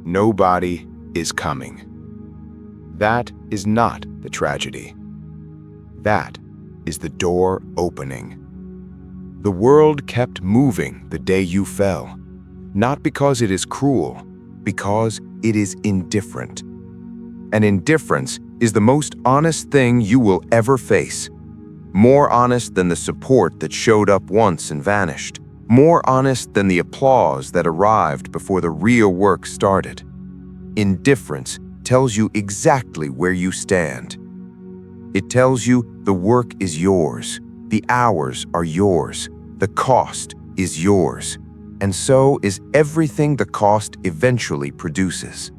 Nobody is coming. That is not the tragedy. That is the door opening. The world kept moving the day you fell, not because it is cruel, because it is indifferent. And indifference is the most honest thing you will ever face. More honest than the support that showed up once and vanished. More honest than the applause that arrived before the real work started. Indifference tells you exactly where you stand. It tells you the work is yours, the hours are yours, the cost is yours, and so is everything the cost eventually produces.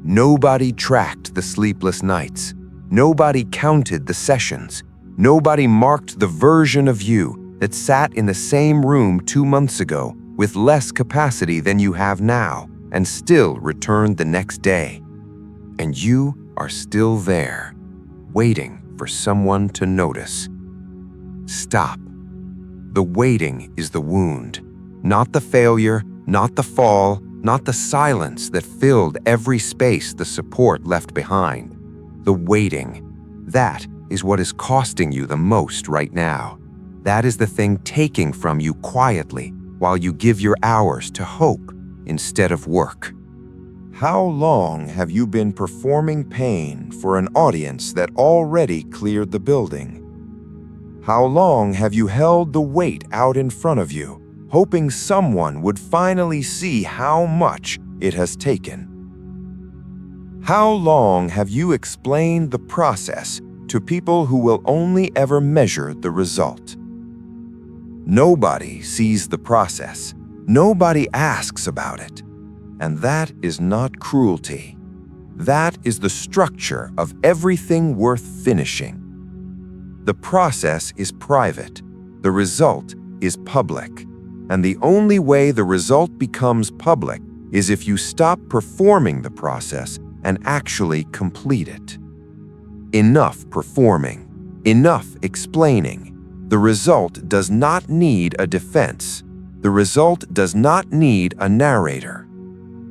Nobody tracked the sleepless nights. Nobody counted the sessions. Nobody marked the version of you that sat in the same room 2 months ago with less capacity than you have now and still returned the next day. And you are still there, waiting for someone to notice. Stop. The waiting is the wound, not the failure, not the fall, not the silence that filled every space the support left behind. The waiting, that is what is costing you the most right now. That is the thing taking from you quietly while you give your hours to hope instead of work. How long have you been performing pain for an audience that already cleared the building? How long have you held the weight out in front of you, hoping someone would finally see how much it has taken? How long have you explained the process to people who will only ever measure the result? Nobody sees the process. Nobody asks about it. And that is not cruelty. That is the structure of everything worth finishing. The process is private. The result is public. And the only way the result becomes public is if you stop performing the process and actually complete it. Enough performing. Enough explaining. The result does not need a defense. The result does not need a narrator.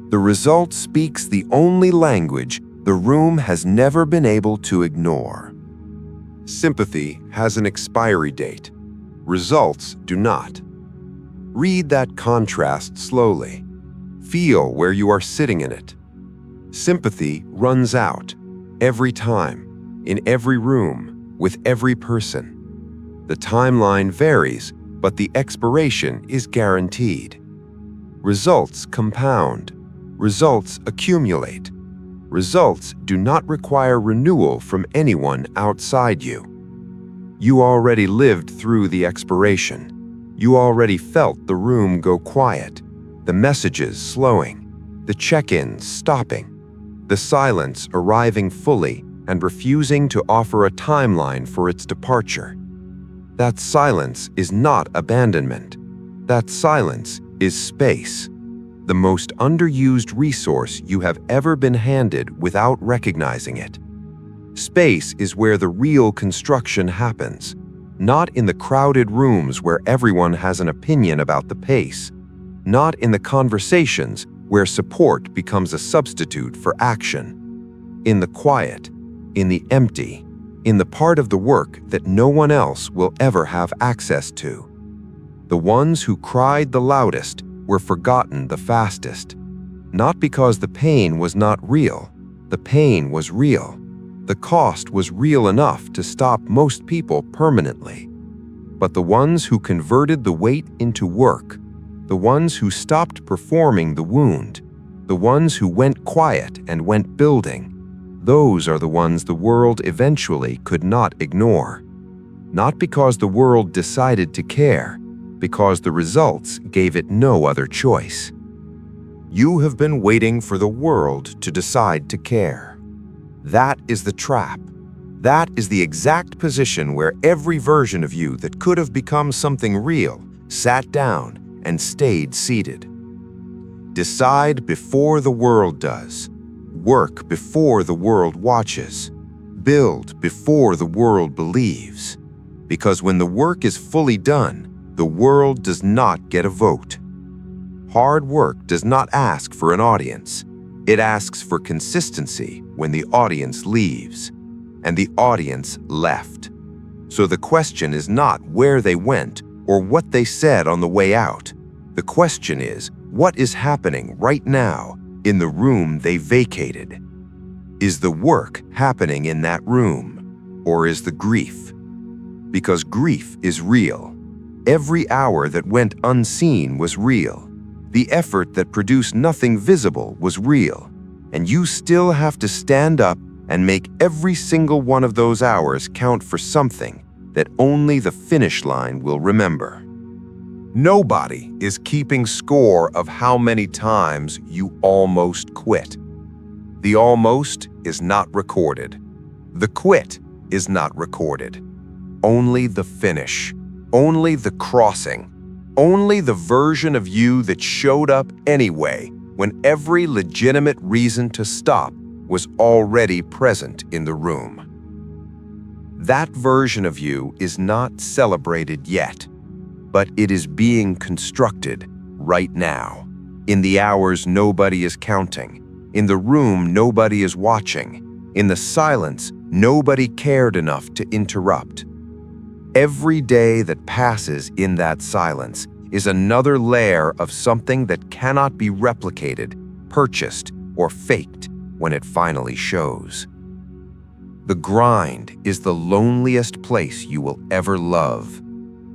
The result speaks the only language the room has never been able to ignore. Sympathy has an expiry date. Results do not. Read that contrast slowly. Feel where you are sitting in it. Sympathy runs out every time, in every room, with every person. The timeline varies, but the expiration is guaranteed. Results compound. Results accumulate. Results do not require renewal from anyone outside you. You already lived through the expiration. You already felt the room go quiet, the messages slowing, the check-ins stopping, the silence arriving fully and refusing to offer a timeline for its departure. That silence is not abandonment. That silence is space, the most underused resource you have ever been handed without recognizing it. Space is where the real construction happens, not in the crowded rooms where everyone has an opinion about the pace, not in the conversations where support becomes a substitute for action. In the quiet, in the empty, in the part of the work that no one else will ever have access to. The ones who cried the loudest were forgotten the fastest. Not because the pain was not real. The pain was real. The cost was real enough to stop most people permanently. But the ones who converted the weight into work, the ones who stopped performing the wound, the ones who went quiet and went building, those are the ones the world eventually could not ignore. Not because the world decided to care, because the results gave it no other choice. You have been waiting for the world to decide to care. That is the trap. That is the exact position where every version of you that could have become something real sat down and stayed seated. Decide before the world does. Work before the world watches. Build before the world believes. Because when the work is fully done, the world does not get a vote. Hard work does not ask for an audience. It asks for consistency when the audience leaves, and the audience left. So the question is not where they went or what they said on the way out. The question is, what is happening right now in the room they vacated? Is the work happening in that room, or is the grief? Because grief is real. Every hour that went unseen was real. The effort that produced nothing visible was real. And you still have to stand up and make every single one of those hours count for something that only the finish line will remember. Nobody is keeping score of how many times you almost quit. The almost is not recorded. The quit is not recorded. Only the finish, only the crossing, only the version of you that showed up anyway when every legitimate reason to stop was already present in the room. That version of you is not celebrated yet, but it is being constructed right now, in the hours nobody is counting, in the room nobody is watching, in the silence nobody cared enough to interrupt. Every day that passes in that silence is another layer of something that cannot be replicated, purchased, or faked when it finally shows. The grind is the loneliest place you will ever love.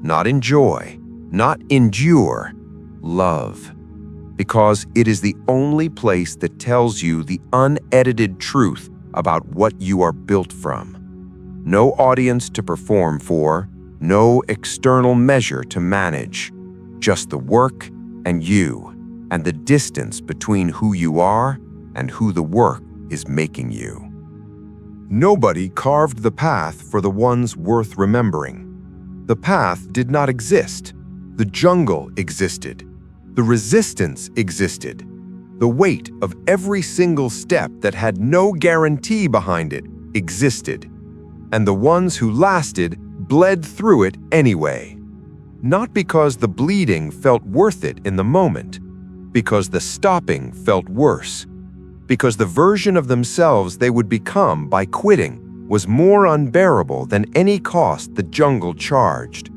Not enjoy, not endure, love. Because it is the only place that tells you the unedited truth about what you are built from. No audience to perform for, no external measure to manage. Just the work and you, and the distance between who you are and who the work is making you. Nobody carved the path for the ones worth remembering. The path did not exist. The jungle existed. The resistance existed. The weight of every single step that had no guarantee behind it existed. And the ones who lasted bled through it anyway. Not because the bleeding felt worth it in the moment, because the stopping felt worse, because the version of themselves they would become by quitting was more unbearable than any cost the jungle charged.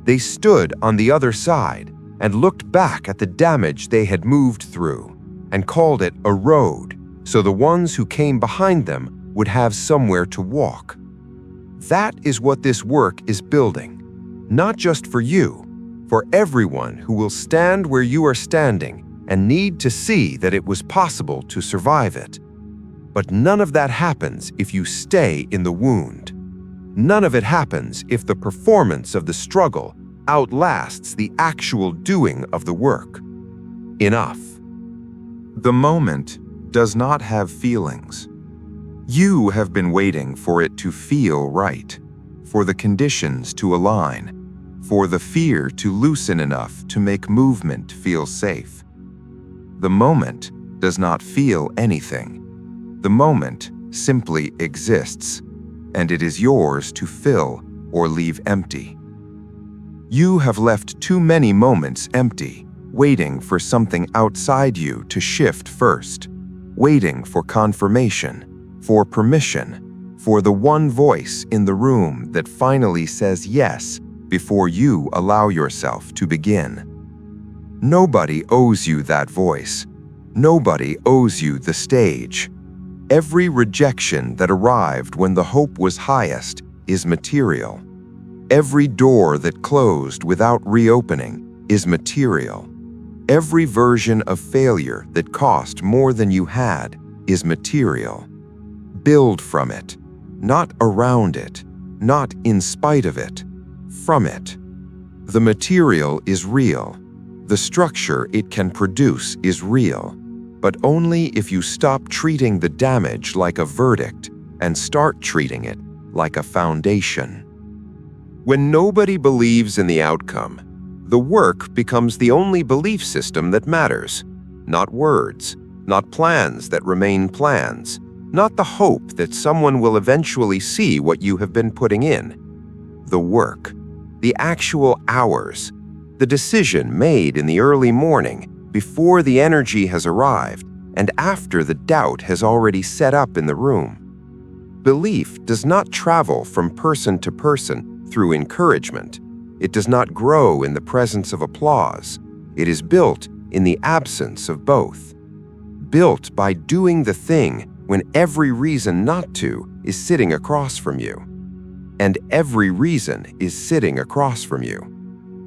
They stood on the other side and looked back at the damage they had moved through and called it a road, so the ones who came behind them would have somewhere to walk. That is what this work is building. Not just for you, for everyone who will stand where you are standing and need to see that it was possible to survive it. But none of that happens if you stay in the wound. None of it happens if the performance of the struggle outlasts the actual doing of the work. Enough. The moment does not have feelings. You have been waiting for it to feel right, for the conditions to align, for the fear to loosen enough to make movement feel safe. The moment does not feel anything. The moment simply exists, and it is yours to fill or leave empty. You have left too many moments empty, waiting for something outside you to shift first, waiting for confirmation, for permission, for the one voice in the room that finally says yes before you allow yourself to begin. Nobody owes you that voice. Nobody owes you the stage. Every rejection that arrived when the hope was highest is material. Every door that closed without reopening is material. Every version of failure that cost more than you had is material. Build from it, not around it, not in spite of it, from it. The material is real. The structure it can produce is real, but only if you stop treating the damage like a verdict and start treating it like a foundation. When nobody believes in the outcome, the work becomes the only belief system that matters. Not words, not plans that remain plans, not the hope that someone will eventually see what you have been putting in. The work, the actual hours, the decision made in the early morning before the energy has arrived and after the doubt has already set up in the room. Belief does not travel from person to person through encouragement. It does not grow in the presence of applause. It is built in the absence of both. Built by doing the thing when every reason not to is sitting across from you. And every reason is sitting across from you.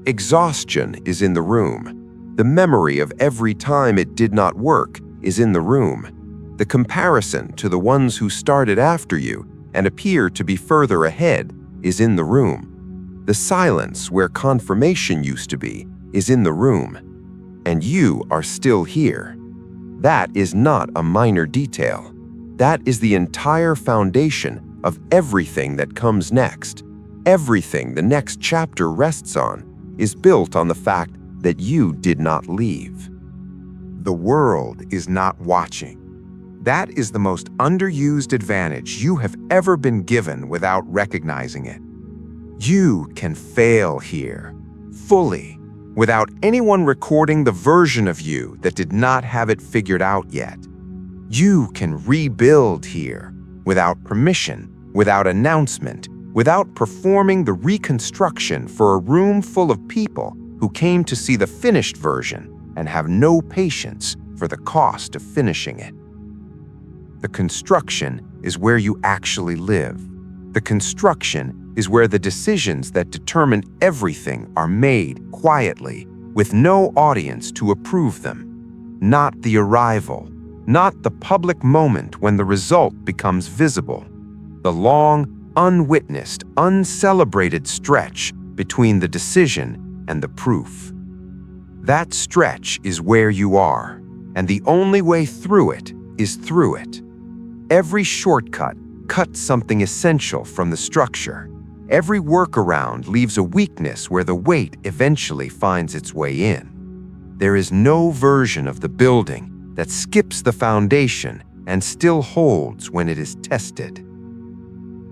Exhaustion is in the room. The memory of every time it did not work is in the room. The comparison to the ones who started after you and appear to be further ahead is in the room. The silence where confirmation used to be is in the room. And you are still here. That is not a minor detail. That is the entire foundation of everything that comes next. Everything the next chapter rests on is built on the fact that you did not leave. The world is not watching. That is the most underused advantage you have ever been given without recognizing it. You can fail here, fully, without anyone recording the version of you that did not have it figured out yet. You can rebuild here, without permission, without announcement, without performing the reconstruction for a room full of people who came to see the finished version and have no patience for the cost of finishing it. The construction is where you actually live. The construction is where the decisions that determine everything are made quietly, with no audience to approve them. Not the arrival, not the public moment when the result becomes visible. The long, unwitnessed, uncelebrated stretch between the decision and the proof. That stretch is where you are, and the only way through it is through it. Every shortcut cuts something essential from the structure. Every workaround leaves a weakness where the weight eventually finds its way in. There is no version of the building that skips the foundation and still holds when it is tested.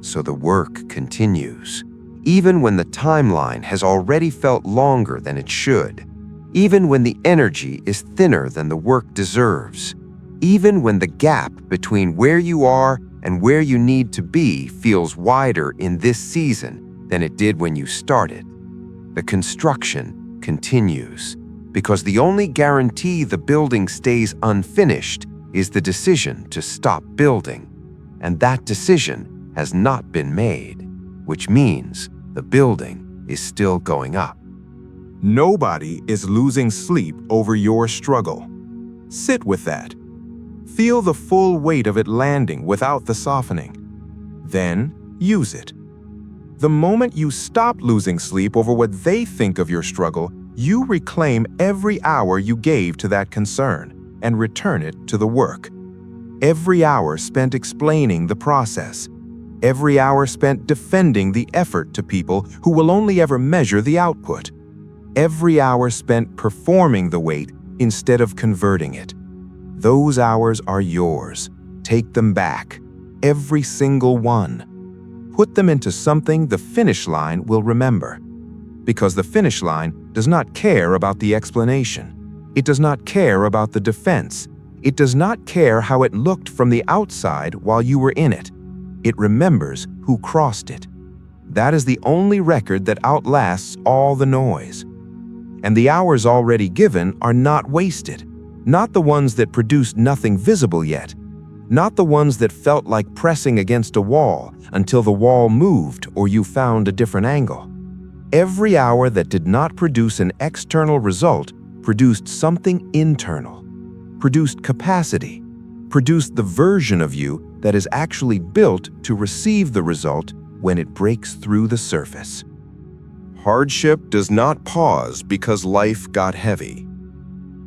So the work continues, even when the timeline has already felt longer than it should, even when the energy is thinner than the work deserves, even when the gap between where you are and where you need to be feels wider in this season than it did when you started. The construction continues, because the only guarantee the building stays unfinished is the decision to stop building, and that decision has not been made, which means the building is still going up. Nobody is losing sleep over your struggle. Sit with that. Feel the full weight of it landing without the softening. Then use it. The moment you stop losing sleep over what they think of your struggle, you reclaim every hour you gave to that concern and return it to the work. Every hour spent explaining the process. Every hour spent defending the effort to people who will only ever measure the output. Every hour spent performing the weight instead of converting it. Those hours are yours. Take them back. Every single one. Put them into something the finish line will remember. Because the finish line does not care about the explanation. It does not care about the defense. It does not care how it looked from the outside while you were in it. It remembers who crossed it. That is the only record that outlasts all the noise. And the hours already given are not wasted. Not the ones that produced nothing visible yet. Not the ones that felt like pressing against a wall until the wall moved or you found a different angle. Every hour that did not produce an external result produced something internal, produced capacity, produced the version of you that is actually built to receive the result when it breaks through the surface. Hardship does not pause because life got heavy.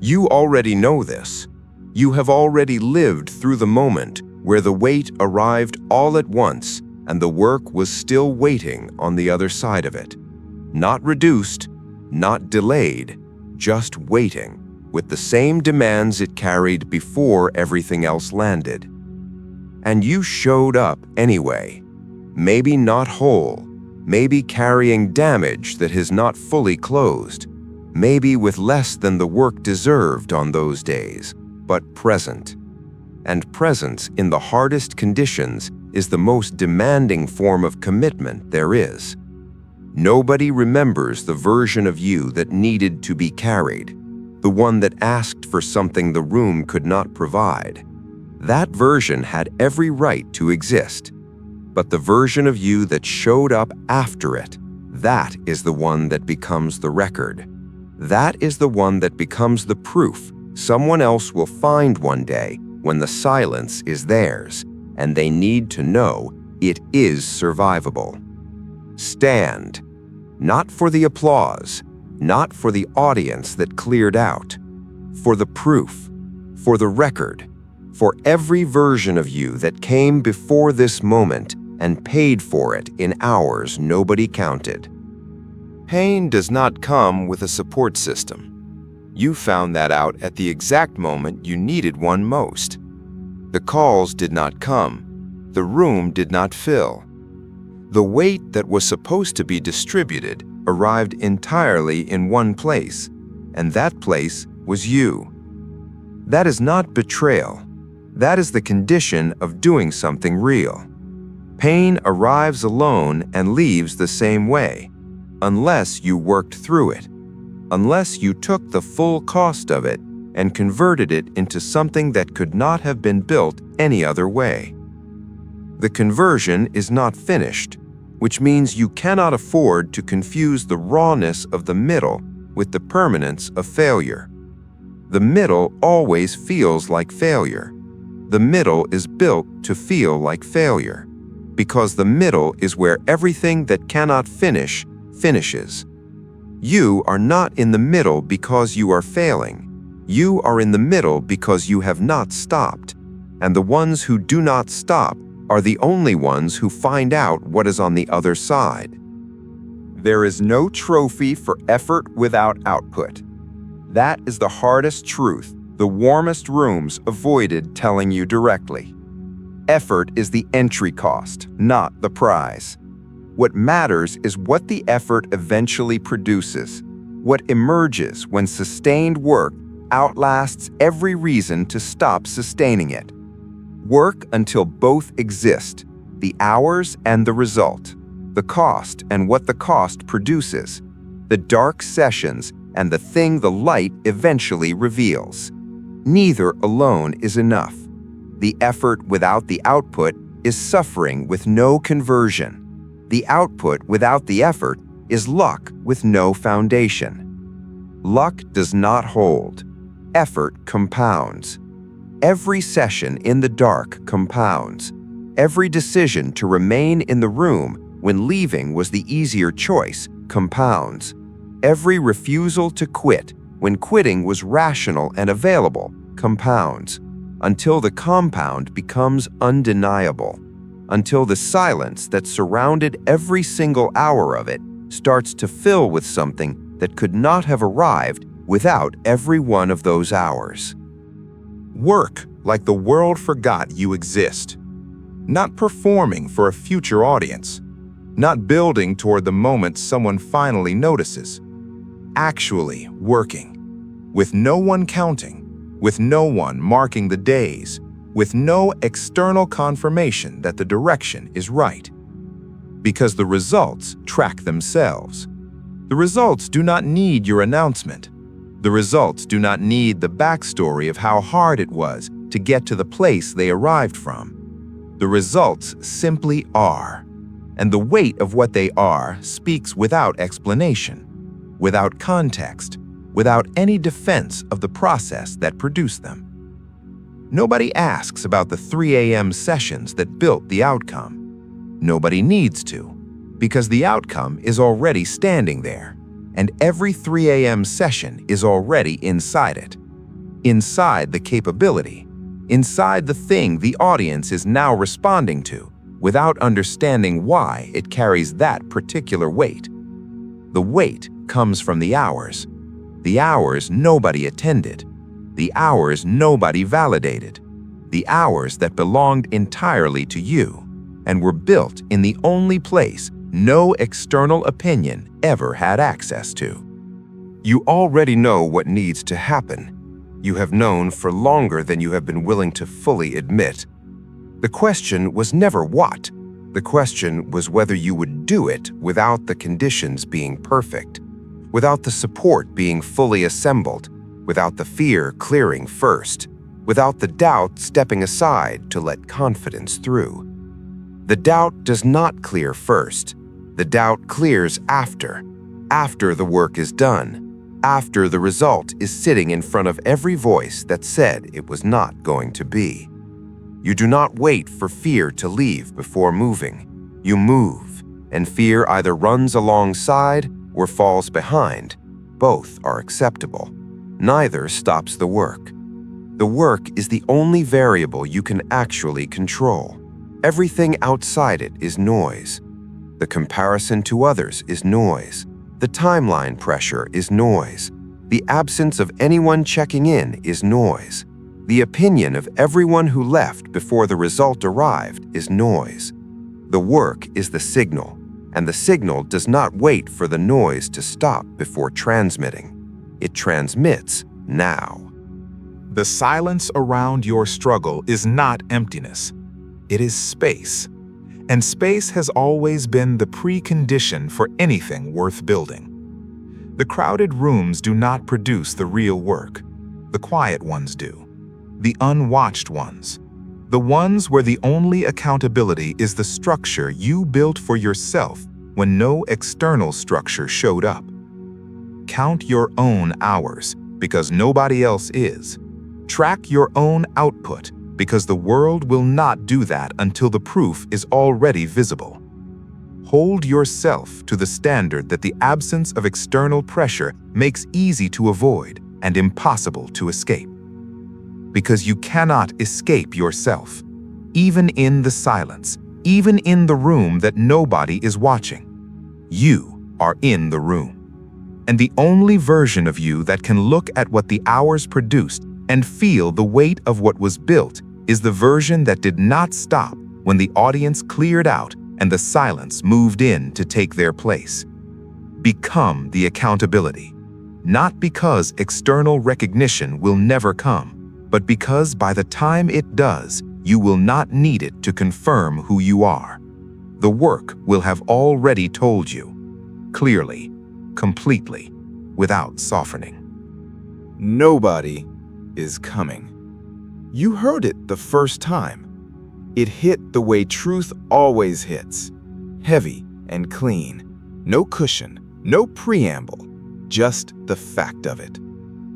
You already know this. You have already lived through the moment where the weight arrived all at once and the work was still waiting on the other side of it. Not reduced, not delayed, just waiting, with the same demands it carried before everything else landed. And you showed up anyway, maybe not whole, maybe carrying damage that has not fully closed, maybe with less than the work deserved on those days, but present. and presence in the hardest conditions is the most demanding form of commitment there is. Nobody remembers the version of you that needed to be carried, the one that asked for something the room could not provide. That version had every right to exist, but the version of you that showed up after it, that is the one that becomes the record. That is the one that becomes the proof someone else will find one day when the silence is theirs, and they need to know it is survivable. Stand, not for the applause, not for the audience that cleared out, for the proof, for the record, for every version of you that came before this moment and paid for it in hours nobody counted. Pain does not come with a support system. You found that out at the exact moment you needed one most. The calls did not come. The room did not fill. The weight that was supposed to be distributed arrived entirely in one place, and that place was you. That is not betrayal. That is the condition of doing something real. Pain arrives alone and leaves the same way, unless you worked through it, unless you took the full cost of it and converted it into something that could not have been built any other way. The conversion is not finished, which means you cannot afford to confuse the rawness of the middle with the permanence of failure. The middle always feels like failure. The middle is built to feel like failure, because the middle is where everything that cannot finish finishes. You are not in the middle because you are failing. You are in the middle because you have not stopped, and the ones who do not stop are the only ones who find out what is on the other side. There is no trophy for effort without output. That is the hardest truth the warmest rooms avoided telling you directly. Effort is the entry cost, not the prize. What matters is what the effort eventually produces, what emerges when sustained work outlasts every reason to stop sustaining it. Work until both exist, the hours and the result, the cost and what the cost produces, the dark sessions and the thing the light eventually reveals. Neither alone is enough. The effort without the output is suffering with no conversion. The output without the effort is luck with no foundation. Luck does not hold. Effort compounds. Every session in the dark compounds. Every decision to remain in the room when leaving was the easier choice compounds. Every refusal to quit when quitting was rational and available compounds, until the compound becomes undeniable, until the silence that surrounded every single hour of it starts to fill with something that could not have arrived without every one of those hours. Work like the world forgot you exist. Not performing for a future audience. Not building toward the moment someone finally notices. Actually working. With no one counting. With no one marking the days. With no external confirmation that the direction is right. Because the results track themselves. The results do not need your announcement. The results do not need the backstory of how hard it was to get to the place they arrived from. The results simply are, and the weight of what they are speaks without explanation, without context, without any defense of the process that produced them. Nobody asks about the 3 a.m. sessions that built the outcome. Nobody needs to, because the outcome is already standing there, and every 3 a.m. session is already inside it. Inside the capability, inside the thing the audience is now responding to, without understanding why it carries that particular weight. The weight comes from the hours nobody attended, the hours nobody validated, the hours that belonged entirely to you and were built in the only place no external opinion ever had access to. You already know what needs to happen. you have known for longer than you have been willing to fully admit. The question was never what. The question was whether you would do it without the conditions being perfect, without the support being fully assembled, without the fear clearing first, without the doubt stepping aside to let confidence through. The doubt does not clear first. The doubt clears after the work is done, after the result is sitting in front of every voice that said it was not going to be. You do not wait for fear to leave before moving. You move, and fear either runs alongside or falls behind. Both are acceptable. Neither stops the work. The work is the only variable you can actually control. Everything outside it is noise. The comparison to others is noise. The timeline pressure is noise. The absence of anyone checking in is noise. The opinion of everyone who left before the result arrived is noise. The work is the signal, and the signal does not wait for the noise to stop before transmitting. It transmits now. The silence around your struggle is not emptiness. It is space. And space has always been the precondition for anything worth building. The crowded rooms do not produce the real work. The quiet ones do. The unwatched ones. The ones where the only accountability is the structure you built for yourself when no external structure showed up. Count your own hours, because nobody else is. Track your own output, because the world will not do that until the proof is already visible. Hold yourself to the standard that the absence of external pressure makes easy to avoid and impossible to escape. Because you cannot escape yourself, even in the silence, even in the room that nobody is watching. You are in the room. And the only version of you that can look at what the hours produced and feel the weight of what was built is the version that did not stop when the audience cleared out and the silence moved in to take their place. Become the accountability, not because external recognition will never come, but because by the time it does, you will not need it to confirm who you are. The work will have already told you, clearly, completely, without softening. Nobody is coming. You heard it the first time. It hit the way truth always hits. Heavy and clean. No cushion, no preamble, just the fact of it.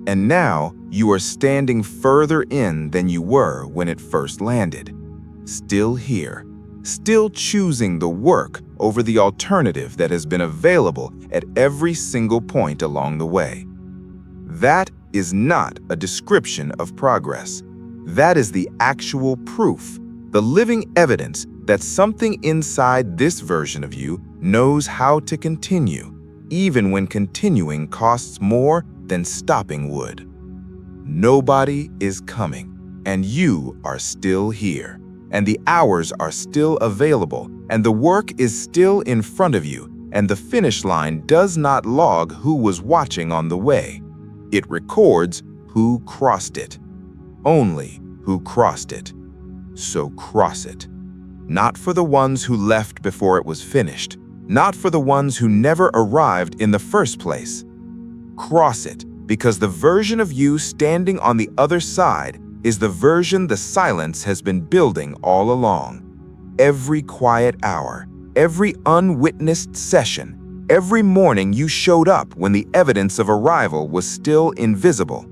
And now you are standing further in than you were when it first landed. Still here, still choosing the work over the alternative that has been available at every single point along the way. That is not a description of progress. That is the actual proof, the living evidence that something inside this version of you knows how to continue, even when continuing costs more than stopping would. Nobody is coming, and you are still here, and the hours are still available, and the work is still in front of you, and the finish line does not log who was watching on the way. It records who crossed it. Only who crossed it. So cross it. Not for the ones who left before it was finished. Not for the ones who never arrived in the first place. Cross it, because the version of you standing on the other side is the version the silence has been building all along. Every quiet hour, every unwitnessed session, every morning you showed up when the evidence of arrival was still invisible.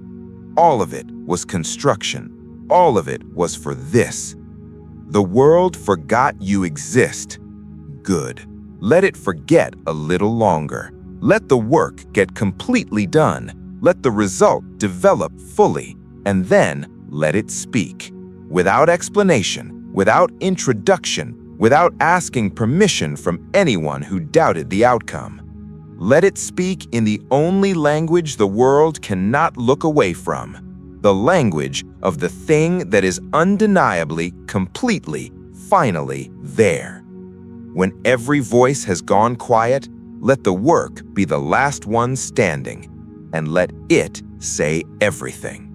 All of it was construction. All of it was for this. The world forgot you exist. Good. Let it forget a little longer. Let the work get completely done. Let the result develop fully, and then let it speak. Without explanation, without introduction, without asking permission from anyone who doubted the outcome. Let it speak in the only language the world cannot look away from. The language of the thing that is undeniably, completely, finally there. When every voice has gone quiet, let the work be the last one standing, and let it say everything.